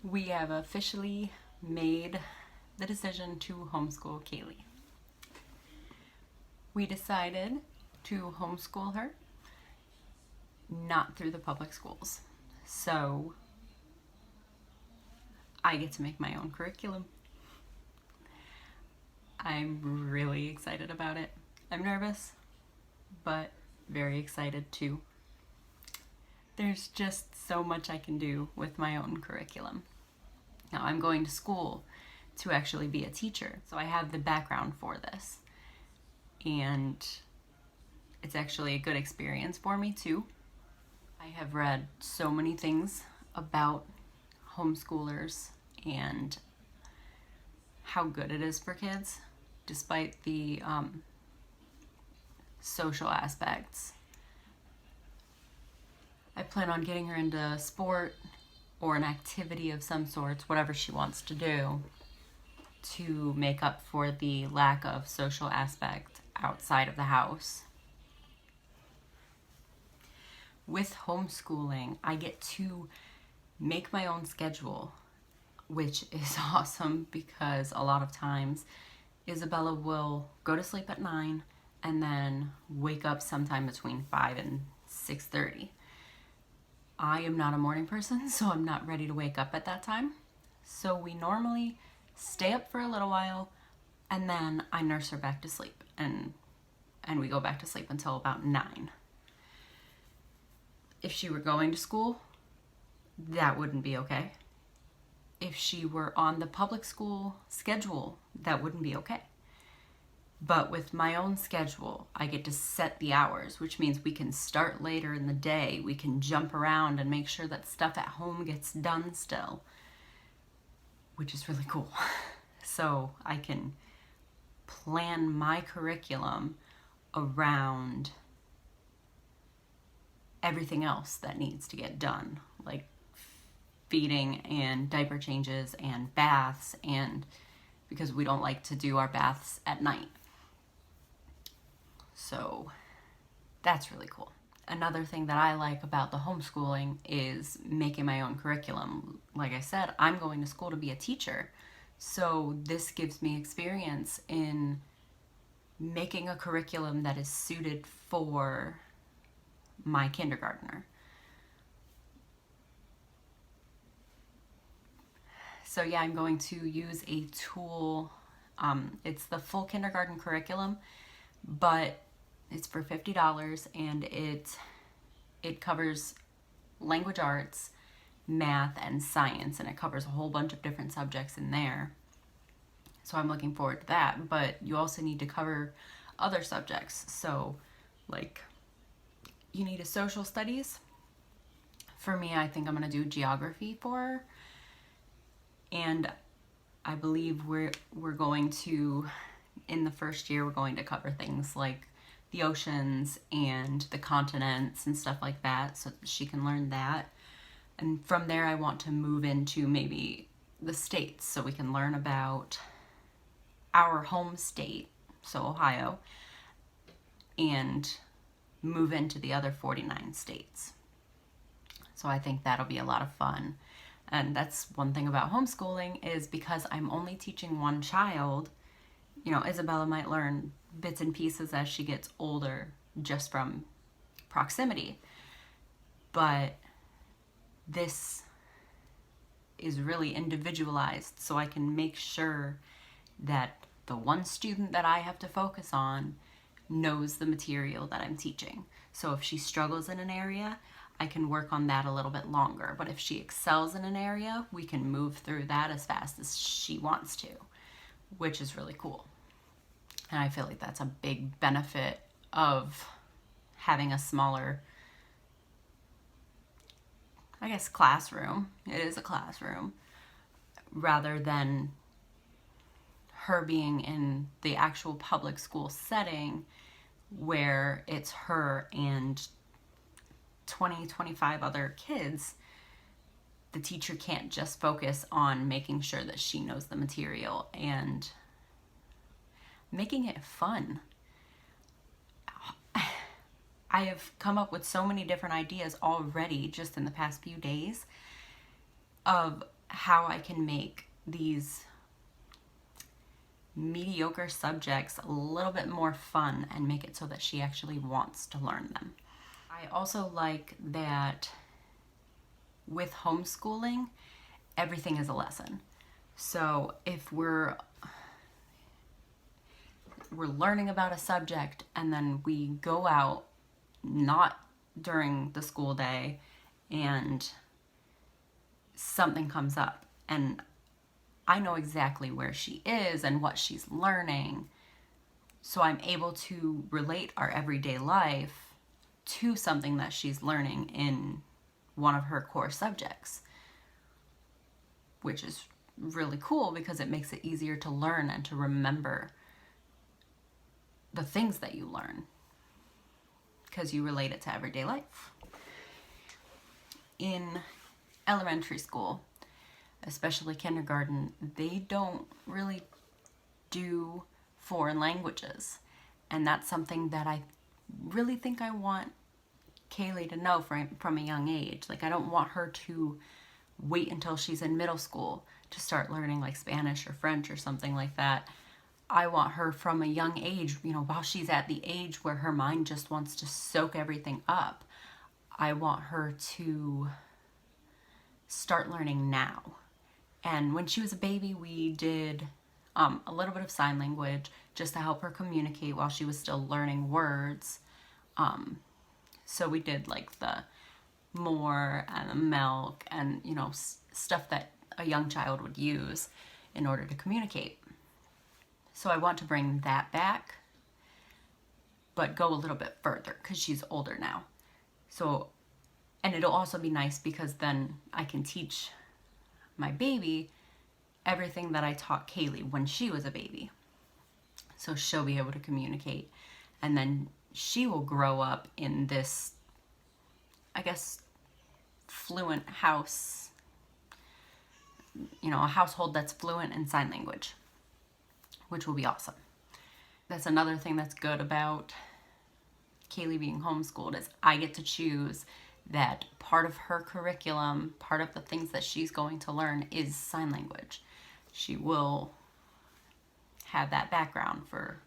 We have officially made the decision to homeschool Kaylee. We decided to homeschool her, not through the public schools. So I get to make my own curriculum. I'm really excited about it. I'm nervous, but very excited too. There's just so much I can do with my own curriculum. Now, I'm going to school to actually be a teacher, so I have the background for this. And it's actually a good experience for me too. I have read so many things about homeschoolers and how good it is for kids, despite the social aspects. I plan on getting her into sport or an activity of some sort, whatever she wants to do, to make up for the lack of social aspect outside of the house. With homeschooling, I get to make my own schedule, which is awesome because a lot of times Isabella will go to sleep at 9 and then wake up sometime between 5 and 6:30. I am not a morning person, so I'm not ready to wake up at that time. So we normally stay up for a little while and then I nurse her back to sleep and we go back to sleep until about 9. If she were going to school, that wouldn't be okay. If she were on the public school schedule, that wouldn't be okay. But with my own schedule, I get to set the hours, which means we can start later in the day. We can jump around and make sure that stuff at home gets done still, which is really cool. So I can plan my curriculum around everything else that needs to get done, like feeding and diaper changes and baths, and because we don't like to do our baths at night. So that's really cool. Another thing that I like about the homeschooling is making my own curriculum. Like I said, I'm going to school to be a teacher. So this gives me experience in making a curriculum that is suited for my kindergartner. So yeah, I'm going to use a tool. It's the full kindergarten curriculum, but it's for $50 and it covers language arts, math, and science, and it covers a whole bunch of different subjects in there. So I'm looking forward to that, but you also need to cover other subjects. So like you need a social studies. For me, I think I'm going to do geography for her. And I believe we're going to, in the first year, we're going to cover things like the oceans and the continents and stuff like that, so that she can learn that. And from there, I want to move into maybe the states, so we can learn about our home state, so Ohio, and move into the other 49 states. So I think that'll be a lot of fun. And that's one thing about homeschooling, is because I'm only teaching one child, you know, Isabella might learn bits and pieces as she gets older just from proximity. But this is really individualized, so I can make sure that the one student that I have to focus on knows the material that I'm teaching. So if she struggles in an area, I can work on that a little bit longer. But if she excels in an area, we can move through that as fast as she wants to, which is really cool. And I feel like that's a big benefit of having a smaller, I guess, classroom. It is a classroom, rather than her being in the actual public school setting where it's her and 20, 25 other kids. The teacher can't just focus on making sure that she knows the material and making it fun. I have come up with so many different ideas already just in the past few days of how I can make these mediocre subjects a little bit more fun and make it so that she actually wants to learn them. I also like that with homeschooling, everything is a lesson. So if we're learning about a subject and then we go out not during the school day and something comes up and I know exactly where she is and what she's learning, so I'm able to relate our everyday life to something that she's learning in one of her core subjects, which is really cool because it makes it easier to learn and to remember the things that you learn because you relate it to everyday life. In elementary school, especially kindergarten, they don't really do foreign languages. And that's something that I really think I want Kaylee to know from a young age. Like, I don't want her to wait until she's in middle school to start learning like Spanish or French or something like that. I want her from a young age, while she's at the age where her mind just wants to soak everything up, I want her to start learning now. And when she was a baby, we did a little bit of sign language just to help her communicate while she was still learning words. So we did like the more and the milk and, stuff that a young child would use in order to communicate. So I want to bring that back, but go a little bit further because she's older now. So, and it'll also be nice because then I can teach my baby everything that I taught Kaylee when she was a baby. So she'll be able to communicate, and then she will grow up in this, I guess, fluent house, a household that's fluent in sign language, which will be awesome. That's another thing that's good about Kaylee being homeschooled is I get to choose that part of her curriculum, part of the things that she's going to learn is sign language. She will have that background for.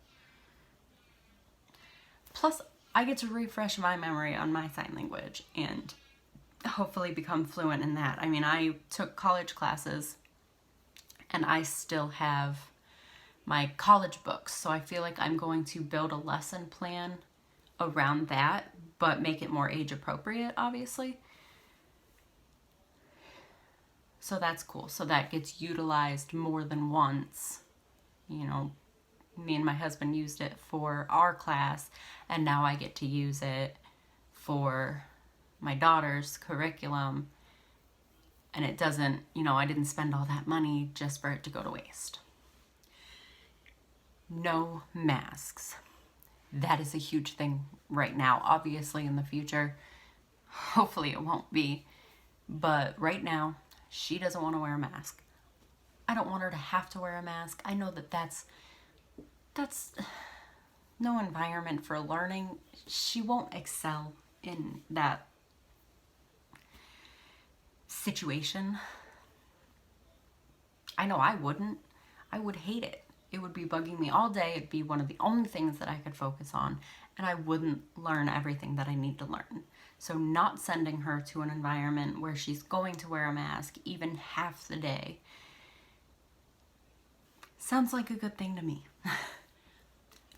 Plus, I get to refresh my memory on my sign language and hopefully become fluent in that. I mean, I took college classes and I still have my college books, so I feel like I'm going to build a lesson plan around that, but make it more age appropriate, obviously. So that's cool. So that gets utilized more than once. Me and my husband used it for our class, and now I get to use it for my daughter's curriculum. And it doesn't, I didn't spend all that money just for it to go to waste. No masks. That is a huge thing right now. Obviously in the future, hopefully it won't be. But right now, she doesn't want to wear a mask. I don't want her to have to wear a mask. I know that that's no environment for learning. She won't excel in that situation. I know I wouldn't. I would hate it. It would be bugging me all day. It'd be one of the only things that I could focus on, and I wouldn't learn everything that I need to learn. So not sending her to an environment where she's going to wear a mask even half the day sounds like a good thing to me.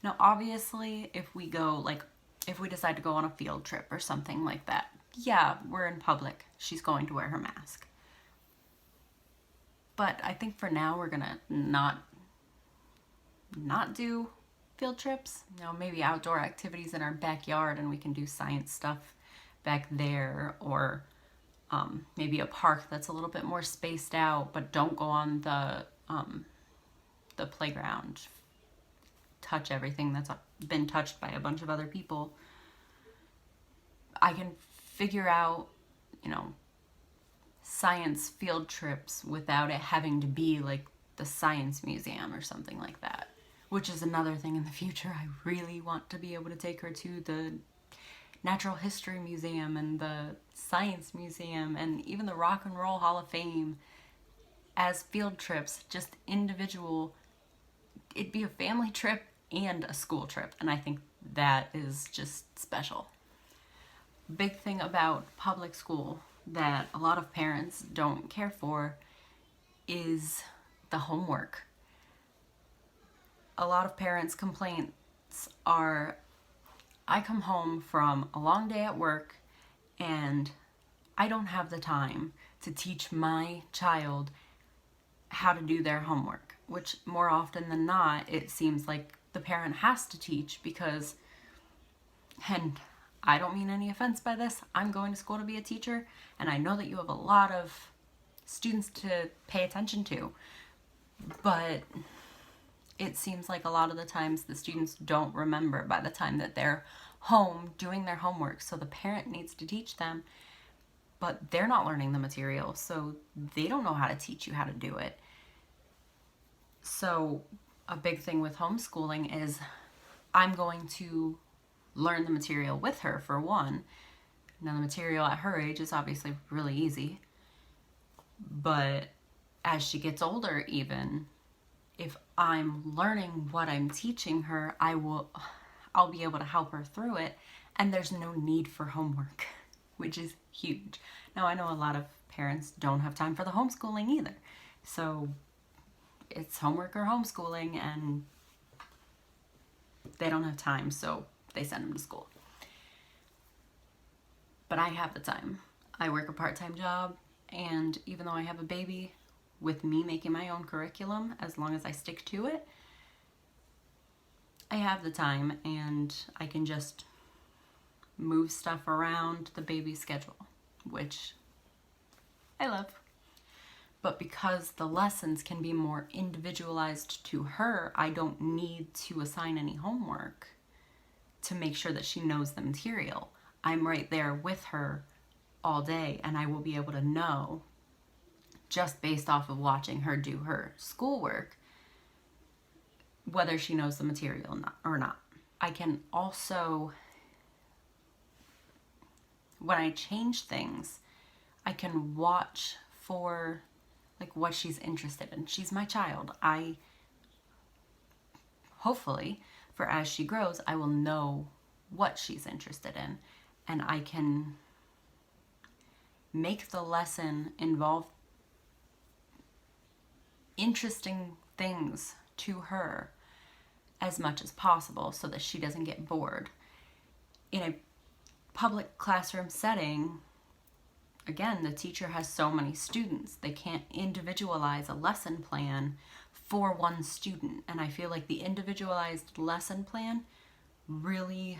Now, obviously, if we decide to go on a field trip or something like that, yeah, we're in public. She's going to wear her mask. But I think for now, we're gonna not do field trips. Maybe outdoor activities in our backyard, and we can do science stuff back there, or maybe a park that's a little bit more spaced out, but don't go on the playground. Touch everything that's been touched by a bunch of other people. I can figure out, science field trips without it having to be like the science museum or something like that, which is another thing in the future. I really want to be able to take her to the Natural History Museum and the Science Museum and even the Rock and Roll Hall of Fame. as field trips, just individual. It'd be a family trip and a school trip, and I think that is just special. Big thing about public school that a lot of parents don't care for is the homework. A lot of parents' complaints are, I come home from a long day at work and I don't have the time to teach my child how to do their homework, which more often than not, it seems like the parent has to teach because, and I don't mean any offense by this, I'm going to school to be a teacher, and I know that you have a lot of students to pay attention to, but it seems like a lot of the times the students don't remember by the time that they're home doing their homework, so the parent needs to teach them, but they're not learning the material, so they don't know how to teach you how to do it. So a big thing with homeschooling is I'm going to learn the material with her, for one. Now, the material at her age is obviously really easy, but as she gets older, even if I'm learning what I'm teaching her, I'll be able to help her through it, and there's no need for homework, which is huge. Now, I know a lot of parents don't have time for the homeschooling either, so it's homework or homeschooling, and they don't have time, so they send them to school. But I have the time. I work a part-time job, and even though I have a baby, with me making my own curriculum, as long as I stick to it, I have the time, and I can just move stuff around the baby's schedule, which I love. But because the lessons can be more individualized to her, I don't need to assign any homework to make sure that she knows the material. I'm right there with her all day, and I will be able to know, just based off of watching her do her schoolwork, whether she knows the material or not. I can also, when I change things, I can watch for like what she's interested in. She's my child. Hopefully, for as she grows, I will know what she's interested in, and I can make the lesson involve interesting things to her as much as possible so that she doesn't get bored. In a public classroom setting, again, the teacher has so many students, they can't individualize a lesson plan for one student. And I feel like the individualized lesson plan really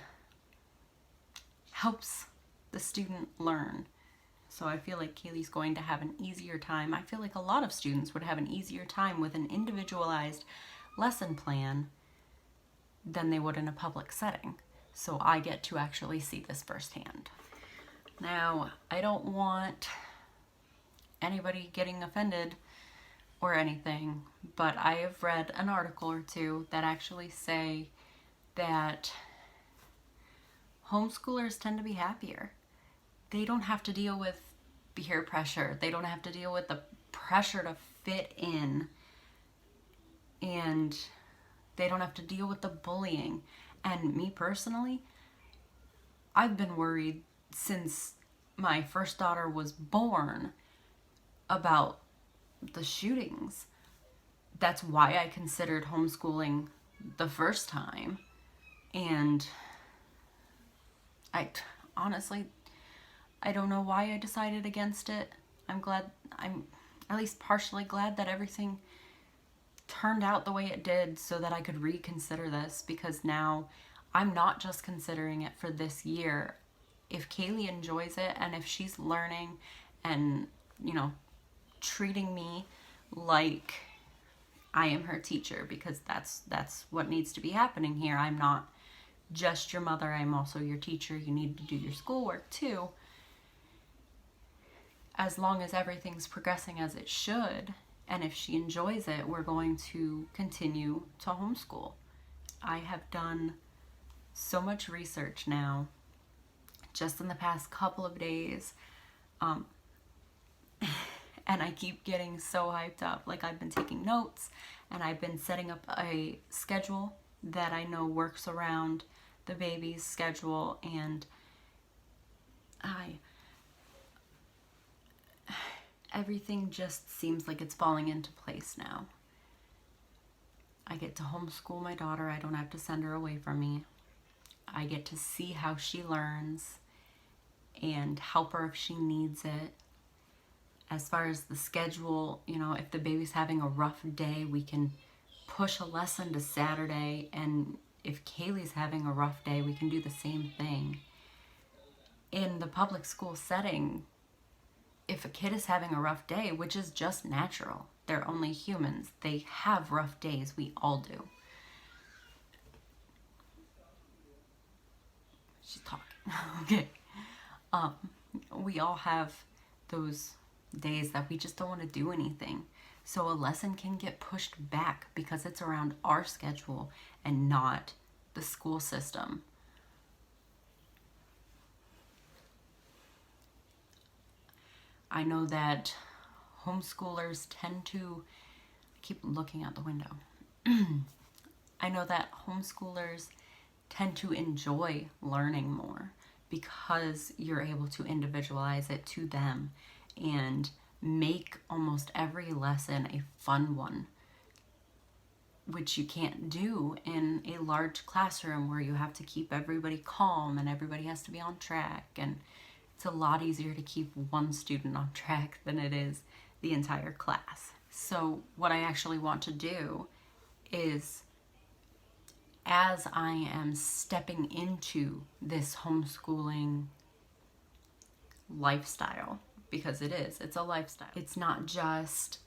helps the student learn. So I feel like Kaylee's going to have an easier time. I feel like a lot of students would have an easier time with an individualized lesson plan than they would in a public setting. So I get to actually see this firsthand. Now, I don't want anybody getting offended or anything, but I have read an article or two that actually say that homeschoolers tend to be happier. They don't have to deal with peer pressure. They don't have to deal with the pressure to fit in. And they don't have to deal with the bullying. And me personally, I've been worried since my first daughter was born about the shootings. That's why I considered homeschooling the first time. And I honestly, I don't know why I decided against it. I'm at least partially glad that everything turned out the way it did so that I could reconsider this, because now I'm not just considering it for this year. If Kaylee enjoys it and if she's learning and, treating me like I am her teacher, because that's what needs to be happening here. I'm not just your mother, I'm also your teacher. You need to do your schoolwork too. As long as everything's progressing as it should, and if she enjoys it, we're going to continue to homeschool. I have done so much research now, just in the past couple of days. And I keep getting so hyped up. Like, I've been taking notes and I've been setting up a schedule that I know works around the baby's schedule, and everything just seems like it's falling into place now. I get to homeschool my daughter. I don't have to send her away from me. I get to see how she learns and help her if she needs it. As far as the schedule, you know, if the baby's having a rough day, we can push a lesson to Saturday, and if Kaylee's having a rough day, we can do the same thing. In the public school setting, if a kid is having a rough day, which is just natural, they're only humans, they have rough days, we all do. She's talking. Okay. We all have those days that we just don't want to do anything. So a lesson can get pushed back because it's around our schedule and not the school system. I know that homeschoolers tend to, I keep looking out the window. I know that homeschoolers tend to enjoy learning more because you're able to individualize it to them and make almost every lesson a fun one, which you can't do in a large classroom where you have to keep everybody calm and everybody has to be on track. And it's a lot easier to keep one student on track than it is the entire class. So what I actually want to do is, as I am stepping into this homeschooling lifestyle, because it's a lifestyle. It's not just,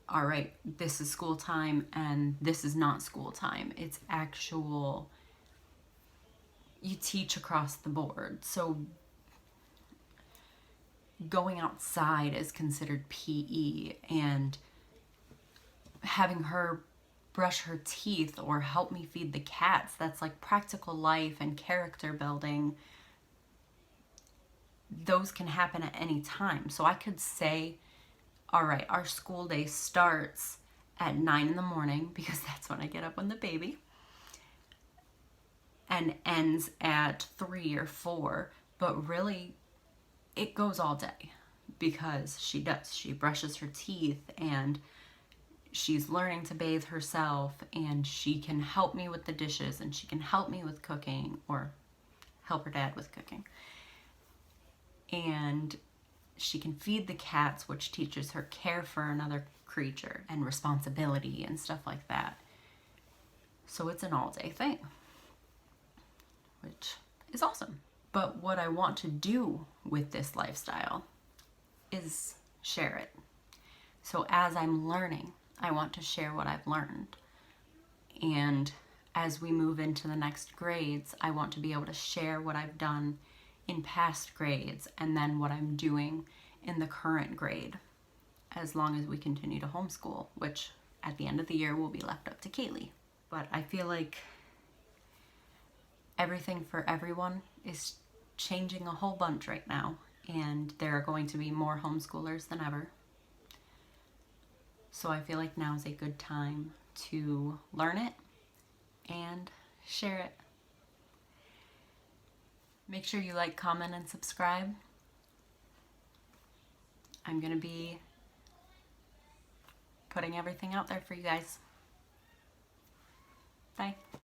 all right, this is school time and this is not school time. It's actual, you teach across the board. So going outside is considered PE, and having her brush her teeth or help me feed the cats, that's like practical life and character building. Those can happen at any time. So I could say, all right, our school day starts at 9 in the morning because that's when I get up on the baby, and ends at 3 or 4, but really it goes all day because she brushes her teeth and she's learning to bathe herself, and she can help me with the dishes, and she can help me with cooking or help her dad with cooking. And she can feed the cats, which teaches her care for another creature and responsibility and stuff like that. So it's an all-day thing, which is awesome. But what I want to do with this lifestyle is share it. So as I'm learning, I want to share what I've learned. And as we move into the next grades, I want to be able to share what I've done in past grades and then what I'm doing in the current grade, as long as we continue to homeschool, which at the end of the year will be left up to Kaylee. But I feel like everything for everyone is changing a whole bunch right now, and there are going to be more homeschoolers than ever. So I feel like now is a good time to learn it and share it. Make sure you like, comment, and subscribe. I'm going to be putting everything out there for you guys. Bye.